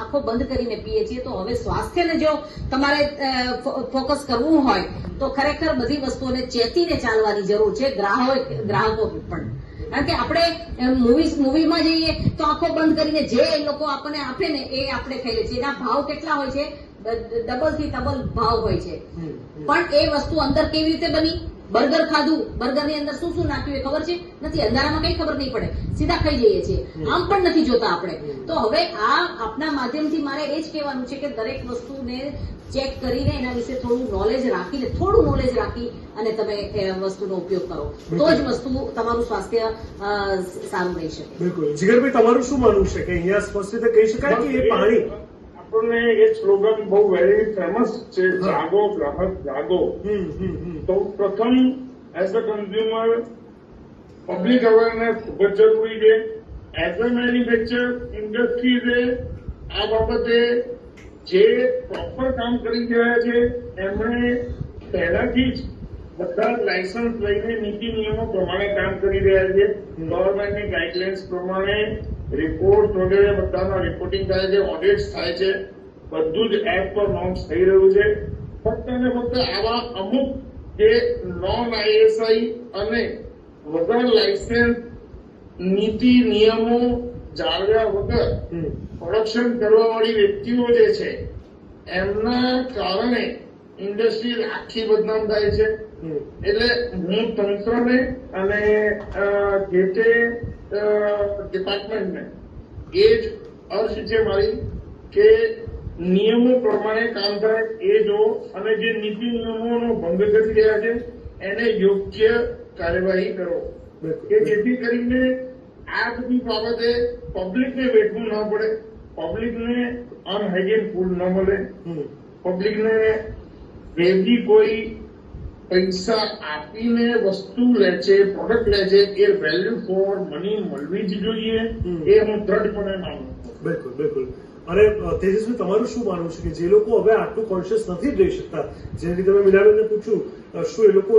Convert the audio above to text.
આંખો બંધ કરીને પીએ છીએ. તો હવે સ્વાસ્થ્યને જો તમારે ફોકસ કરવું હોય તો ખરેખર બધી વસ્તુઓને ચેતીને ચાલવાની જરૂર છે, ગ્રાહકો પણ. કારણ કે આપણે મૂવીમાં જઈએ તો આંખો બંધ કરીને જે લોકો આપણને આપે ને એ આપણે ખાઈએ છીએ. એના ભાવ કેટલા હોય છે? ડબલ થી ડબલ ભાવ હોય છે. પણ એ વસ્તુ અંદર કેવી રીતે બની? બર્ગર ખાધું, બર્ગરની અંદર શું શું નાખ્યું એ ખબર છે? નથી. અંધારામાં કઈ ખબર નહીં પડે, સીધા ખાઈ જઈએ છીએ. આમ પણ નથી જોતા આપણે. તો હવે આ આપના માધ્યમથી મારે એ જ કહેવાનું છે કે દરેક વસ્તુને ચેક કરીને એના વિશે થોડું નોલેજ રાખી અને તમે એ વસ્તુનો ઉપયોગ કરો, તો જ વસ્તુ તમારું સ્વાસ્થ્ય સારું રહી શકે. બિલકુલ. જીગરભાઈ, તમારું શું માનવું છે કે અહીંયા સ્પષ્ટ રીતે કહી શકાય કે એ પાણી આપણને એ સ્લોગન બહુ વેરી ફેમસ છે, જાગો ગ્રાહક જાગો. તો પ્રથમ as a consumer public awareness ખૂબ જ જરૂરી છે. એઝ અ મેન્યુફેક્ચર ઇન્ડસ્ટ્રીઝે આ બાબતે જે પ્રોપર કામ કરી રહ્યા છે એમણે પહેલાથી જ બધા લાયસન્સ લઈને નીતિ નિયમો પ્રમાણે કામ કરી રહ્યા છે. ગવર્મેન્ટની ગાઈડલાઇન્સ પ્રમાણે રિપોર્ટ વગેરે બધામાં રિપોર્ટિંગ થાય છે, ઓડિટ્સ થાય છે, બધું જ એપ પર નોંધ થઈ રહ્યું છે. ફક્ત અને ફક્ત આવા અમુક જે નોન આઈએસઆઈ અને વગર લાયસન્સ નીતિ નિયમો જાળવ્યા વગર પ્રોડક્શન કરવાવાળી વ્યક્તિઓ જે છે એમના કારણે ઇન્ડસ્ટ્રી આખી બદનામ થાય છે. એટલે હું તંત્રને અને જે તે ડિપાર્ટમેન્ટને એ જ અર્જ છે મારી કે નિયમો પ્રમાણે કામ થાય એ જો, અને જે નીતિ નિયમોનો ભંગ કરી રહ્યા છે એને યોગ્ય કાર્યવાહી કરો કે જેથી કરીને આ બધી બાબતે પબ્લિકને વેઠવું ન પડે, પબ્લિકને અનહાઇજીન ફૂડ ન મળે, પબ્લિકને વેગી કોઈ પૈસા આપીને વસ્તુ લે છે, પ્રોડક્ટ લે છે, એ વેલ્યુ ફોર મની મળવી જ જોઈએ. એ હું દ્રઢપણે માનું છું. બિલકુલ બિલકુલ. અને તેજસ્વી, તમારું શું માનવું છે કે જે લોકો હવે આટલું કોન્શિયસ નથી રહી શકતા, જેની તમે મીનાબેનને પૂછ્યું, શું એ લોકો